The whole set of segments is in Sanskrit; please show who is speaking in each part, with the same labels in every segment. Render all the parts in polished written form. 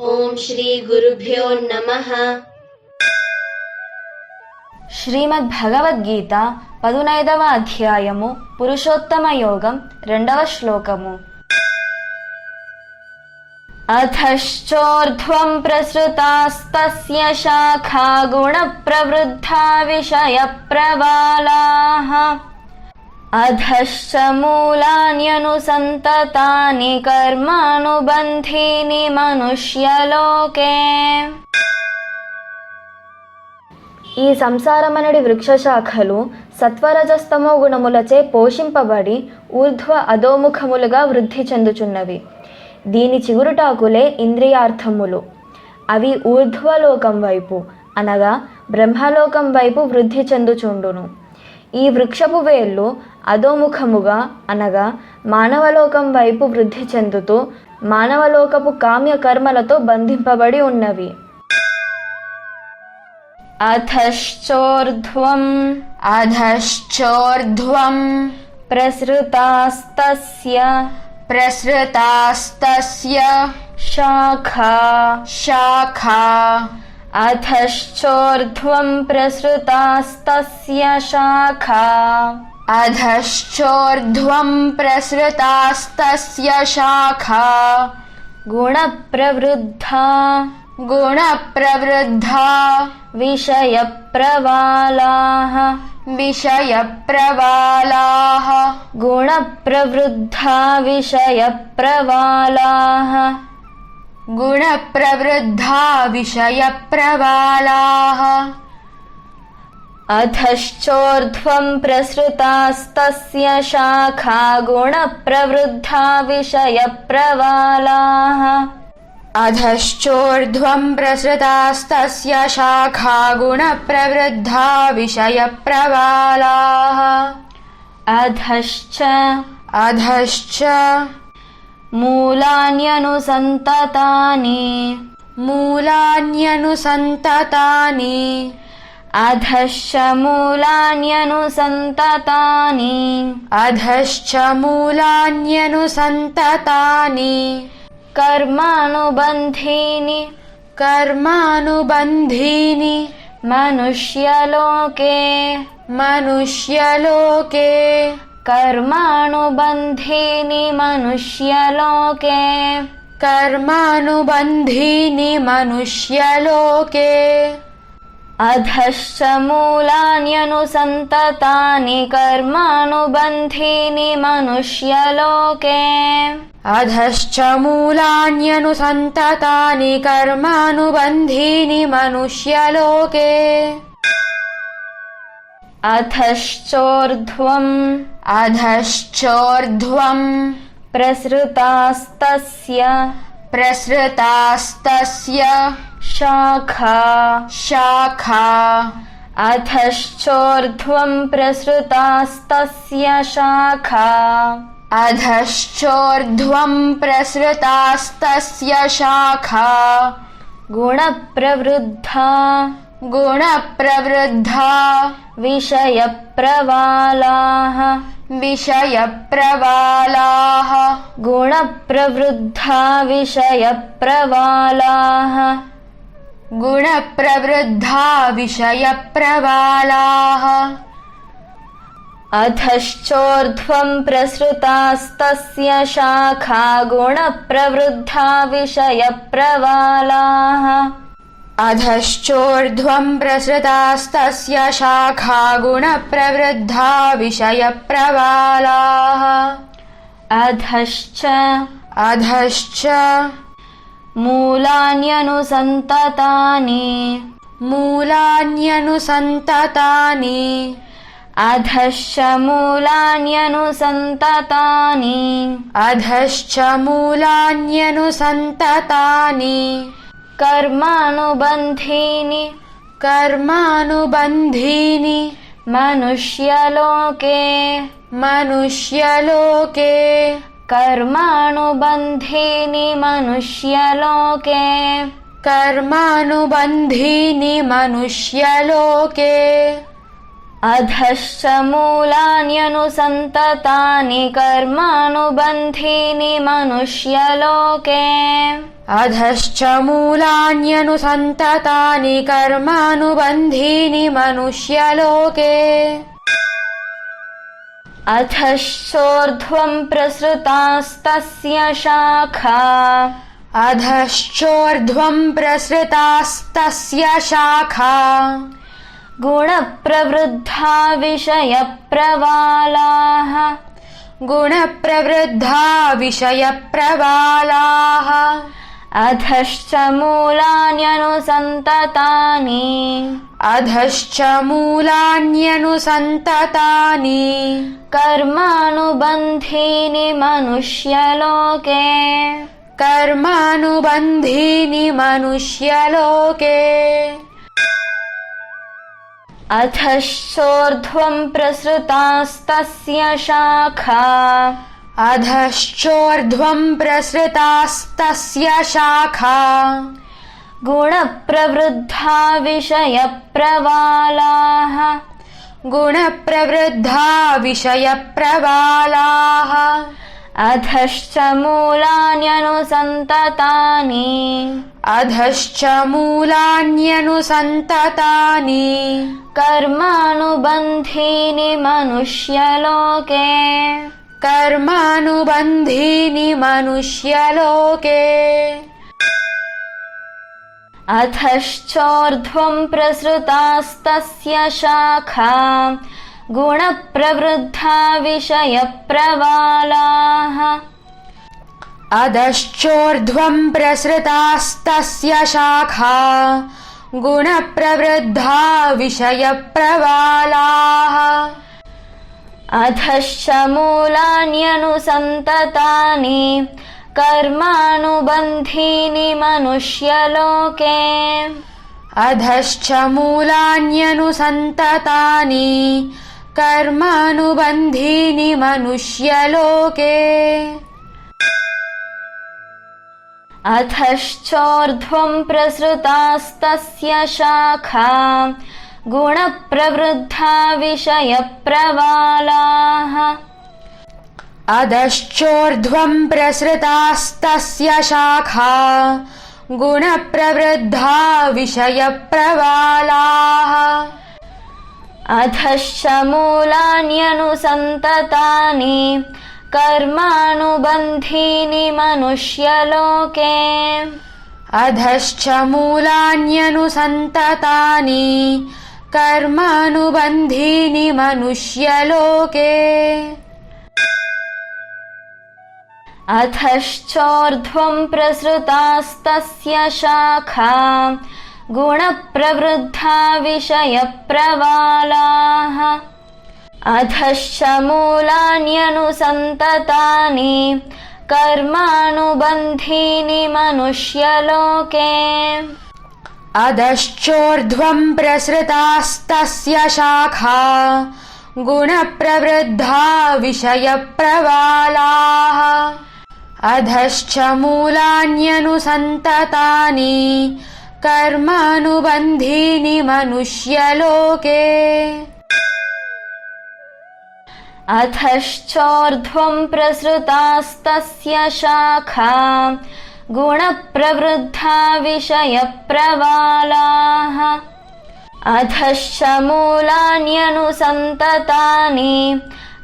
Speaker 1: ओम श्री गुरुभ्यो नमः।
Speaker 2: శ్రీమద్భగవద్గీత 15వ అధ్యాయము పురుషోత్తమ యోగం 2వ శ్లోకము. అథశ్చోర్ధ్వం ప్రసృతాస్తస్య శాఖా గుణ ప్రవృద్ధా విషయ ప్రవాలాః అధశ్చ మూలాన్యనుసంతతాని కర్మానుబంధీని మనుష్యలోకే. ఈ సంసారమనడి వృక్షశాఖలు సత్వరజస్తమో గుణములచే పోషింపబడి ఊర్ధ్వ అధోముఖములుగా వృద్ధి చెందుచున్నవి. దీని చిగురుటాకులే ఇంద్రియార్థములు. అవి ఊర్ధ్వలోకం వైపు అనగా బ్రహ్మలోకం వైపు వృద్ధి చెందుచుండును. ఈ వృక్షపు వేళ్ళు అధోముఖముగా అనగా మానవలోకం వైపు వృద్ధి చెందుతూ మానవలోకపు కామ్య కర్మలతో బంధింపబడి ఉన్నవి. అధశ్చోర్ధ్వం ప్రసృతాస్తస్య శాఖా అధశ్చోర్ధ్వం ప్రసృతాస్తస్య శాఖా గుణప్రవృద్ధా విషయ ప్రవాలాః గుణప్రవృద్ధా విషయ ప్రవాలాః అధశ్చోర్ధ్వం ప్రసృతాస్తస్య శాఖా గుణప్రవృద్ధా విషయ ప్రవాలాః
Speaker 3: అధశ్చోర్ధ్వం ప్రసృతాస్తస్య శాఖా గుణప్రవృద్ధా విషయ ప్రవాలాః అధశ్చ
Speaker 2: మూలాన్యనుసంతతాని అధశ్చ మూలాన్యనుసంతతాని కర్మానుబంధీని మనుష్యలోకే కర్మానుబంధీని మనుష్యలోకే అధశ్చ మూలాన్యనుసంతతాని కర్మానుబంధీని మనుష్యలోకే
Speaker 3: అధశ్చ మూలాన్యనుసంతతాని కర్మానుబంధీని మనుష్యలోకే
Speaker 2: అధశ్చోర్ధ్వం ప్రసృతాస్తస్య శాఖా అధశ్చోర్ధ్వం ప్రసృతాస్తస్య శాఖా గుణప్రవృద్ధా విషయ ప్రవాలాః గుణప్రవృద్ధా విషయ ప్రవాలాః అధశ్చోర్ధ్వం ప్రసృతాస్తస్య శాఖా గుణప్రవృద్ధా విషయ ప్రవాలాః
Speaker 3: అధశ్చోర్ధ్వం ప్రసృతాస్తస్య శాఖా గుణప్రవృద్ధా విషయ ప్రవాలాః
Speaker 2: అధశ్చ మూలాన్యనుసంతతాని అధశ్చ మూలాన్యనుసంతతాని కర్మానుబంధీని మనుష్యలోకే కర్మానుబంధీని మనుష్యలోకే अधश्च मूलान्यनुसन्ततानि कर्मानुबन्धीनि मनुष्यलोके
Speaker 3: अधश्च मूलान्यनुसन्ततानि कर्मानुबन्धीनि मनुष्यलोके
Speaker 2: अधश्चोर्ध्वं प्रसृतास्तस्य शाखा
Speaker 3: अधश्चोर्ध्वं प्रसृतास्तस्य शाखा
Speaker 2: गुणप्रवृद्धा विषयप्रवालाः
Speaker 3: गुणप्रवृद्धा विषयप्रवालाः
Speaker 2: अधश्च मूलान्यनुसन्ततानि
Speaker 3: अधश्च मूलान्यनुसन्ततानि
Speaker 2: कर्मानुबन्धीनि मनुष्यलोके
Speaker 3: कर्मानुबन्धीनि मनुष्यलोके
Speaker 2: अधश्चोर्ध्वं प्रसृतास्तस्य शाखा
Speaker 3: अधश्चोर्ध्वं प्रसृतास्तस्य शाखा
Speaker 2: गुणप्रवृद्धा विषयप्रवालाः
Speaker 3: गुणप्रवृद्धा विषयप्रवालाः
Speaker 2: अधश्च मूलान्यनुसन्ततानि
Speaker 3: अधश्च मूलान्यनुसन्ततानि
Speaker 2: कर्मानुबन्धीनि मनुष्यलोके
Speaker 3: कर्मानुबन्धीनि मनुष्यलोके
Speaker 2: अधश्चोर्ध्वं प्रसृतास्तस्य शाखा गुणप्रवृद्धा विषयप्रवालाः
Speaker 3: अधश्चोर्ध्वं प्रसृतास्तस्य शाखा गुणप्रवृद्धा विषयप्रवालाः
Speaker 2: अधश्च मूलान्यनुसन्ततानि कर्मानुबन्धीनि मनुष्यलोके
Speaker 3: अधश्च मूलान्यनुसन्ततानि कर्मानुबन्धीनि मनुष्यलोके
Speaker 2: अधश्चोर्ध्वं प्रसृतास्तस्य शाखा गुणप्रवृद्धा विषयप्रवालाः
Speaker 3: अधश्चोर्ध्वं प्रसृतास्तस्य शाखा गुणप्रवृद्धा विषयप्रवालाः
Speaker 2: अधश्च मूलान्यनुसन्ततानि कर्मानुबन्धीनि मनुष्यलोके
Speaker 3: अधश्च मूलान्यनुसन्ततानि कर्मानुबन्धीनि मनुष्यलोके
Speaker 2: अधश्चोर्ध्वं प्रसृतास्तस्य शाखा गुणप्रवृद्धा विषयप्रवालाः अधश्च मूलान्यनुसन्ततानि कर्मानुबन्धीनि मनुष्यलोके
Speaker 3: अधश्चोर्ध्वं प्रसृतास्तस्य शाखा गुणप्रवृद्धा विषयप्रवालाः अधश्च मूलान्यनुसन्ततानि कर्मानुबन्धीनि मनुष्यलोके
Speaker 2: अधश्चोर्ध्वं प्रसृतास्तस्य शाखा गुणप्रवृद्धा विषयप्रवालाः अधश्च मूलान्यनुसन्ततानि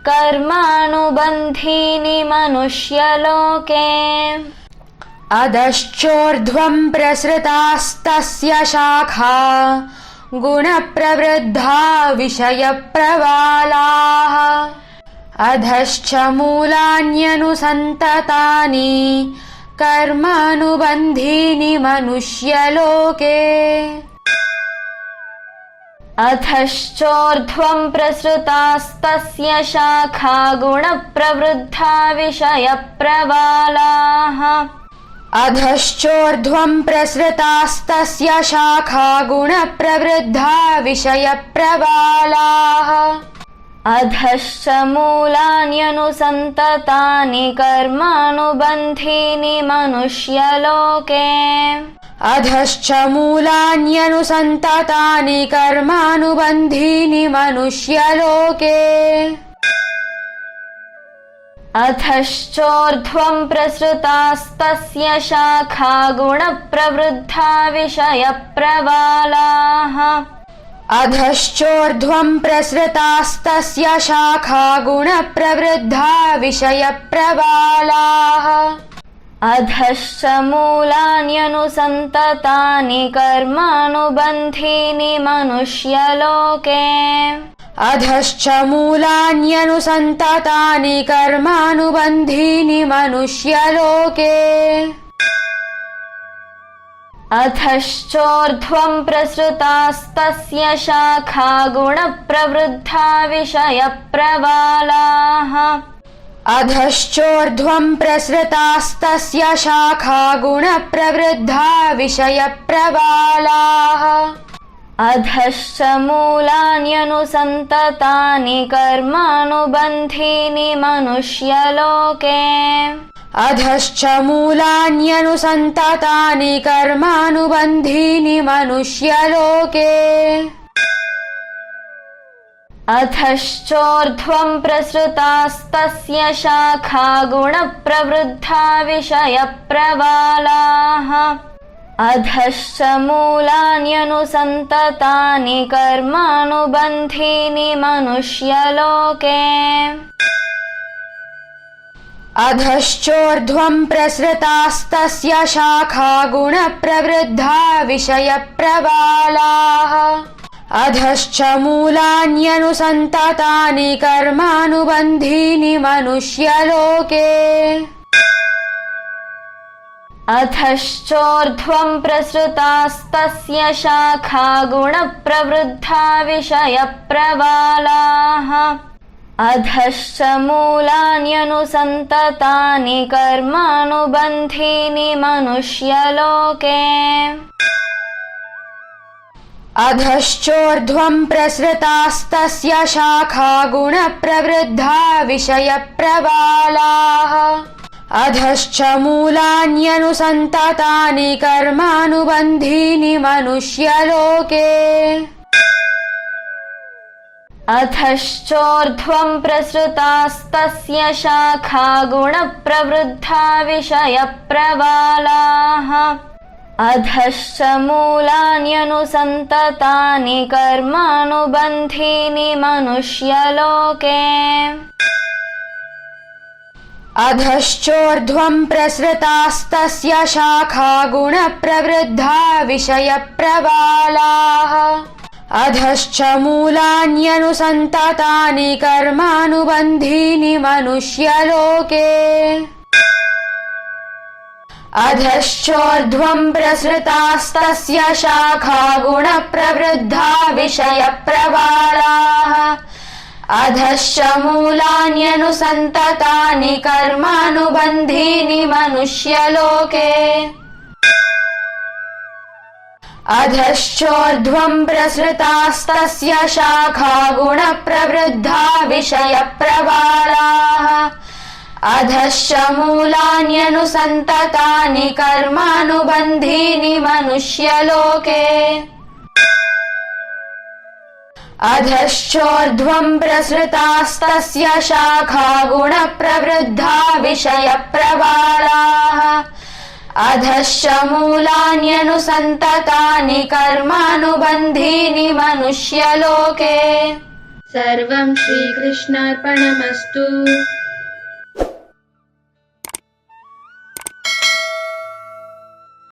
Speaker 2: कर्मानुबन्धीनि मनुष्यलोके
Speaker 3: अधश्चोर्ध्वं प्रसृतास्तस्य शाखा गुणप्रवृद्धा विषयप्रवालाः अधश्च मूलान्यनुसन्ततानि कर्मानुबन्धीनि मनुष्यलोके
Speaker 2: अधश्चोर्ध्वं प्रसृतास्तस्य शाखा गुणप्रवृद्धा विषयप्रवालाः
Speaker 3: अधश्चोर्ध्वं प्रसृतास्तस्य शाखा गुणप्रवृद्धा विषयप्रवालाः
Speaker 2: अधश्च मूलान्यनुसन्ततानि कर्मानुबन्धीनि मनुष्यलोके
Speaker 3: अधश्च मूलान्यनुसन्ततानि कर्मानुबन्धीनि मनुष्यलोके
Speaker 2: अधश्चोर्ध्वं प्रसृतास्तस्य शाखा गुणप्रवृद्धा विषयप्रबालाः
Speaker 3: अधश्चोर्ध्वं प्रसृतास्तस्य शाखा गुणप्रवृद्धा विषयप्रबालाः
Speaker 2: अधश्च मूलान्यनुसन्ततानि कर्मानुबन्धीनि मनुष्यलोके
Speaker 3: अधश्च मूलान्यनुसन्ततानि कर्मानुबन्धीनि मनुष्यलोके
Speaker 2: अधश्चोर्ध्वं प्रसृतास्तस्य शाखा गुणप्रवृद्धा विषयप्रबालाः
Speaker 3: अधश्चोर्ध्वं प्रसृतास्तस्य शाखा गुणप्रवृद्धा विषयप्रबालाः
Speaker 2: अधश्च मूलान्यनुसन्ततानि कर्मानुबन्धीनि मनुष्यलोके
Speaker 3: अधश्च मूलान्यनुसन्ततानि कर्मानुबन्धीनि मनुष्यलोके
Speaker 2: अधश्चोर्ध्वं प्रसृतास्तस्य शाखा गुणप्रवृद्धा विषयप्रबालाः अधश्च मूलान्यनुसन्ततानि कर्मानुबन्धीनि मनुष्यलोके
Speaker 3: अधश्चोर्ध्वं प्रसृतास्तस्य शाखा गुणप्रवृद्धा विषयप्रबालाः अधश्च मूलान्यनुसन्ततानि कर्मानुबन्धीनि मनुष्यलोके
Speaker 2: अधश्चोर्ध्वं प्रसृतास्तस्य शाखा गुणप्रवृद्धा विषयप्रबालाः अधश्च मूलान्यनुसन्ततानि कर्मानुबन्धीनि मनुष्यलोके
Speaker 3: अधश्चोर्ध्वं प्रसृतास्तस्य शाखा गुणप्रवृद्धा विषयप्रबालाः अधश्च मूलान्यनुसन्ततानि कर्मानुबन्धीनि मनुष्यलोके
Speaker 2: अधश्चोर्ध्वं प्रसृतास्तस्य शाखा गुणप्रवृद्धा विषयप्रबालाः अधश्च मूलान्यनुसन्ततानि कर्मानुबन्धीनि मनुष्यलोके
Speaker 3: अधश्चोर्ध्वं प्रसृतास्तस्य शाखा गुणप्रवृद्धा विषयप्रबालाः अधश्च मूलान्यनुसन्ततानि कर्मानुबन्धीनि मनुष्यलोके अधश्चोर्ध्वं प्रसृतास्तस्य शाखा गुणप्रवृद्धा विषयप्रबालाः अधश्च मूलान्यनुसन्ततानि कर्मानुबन्धीनि मनुष्यलोके अधश्चोर्ध्वं प्रसृतास्तस्य शाखा गुणप्रवृद्धा विषयप्रबालाः अधश्च मूलान्यनुसन्ततानि कर्मानुबन्धीनि मनुष्यलोके अधश्चोर्ध्वं प्रसृतास्तस्य शाखा गुणप्रवृद्धा विषयप्रबालाः अधश्च मूलान्यनुसन्ततानि कर्मानुबन्धीनि मनुष्यलोके
Speaker 1: सर्वं श्रीकृष्णार्पणमस्तु।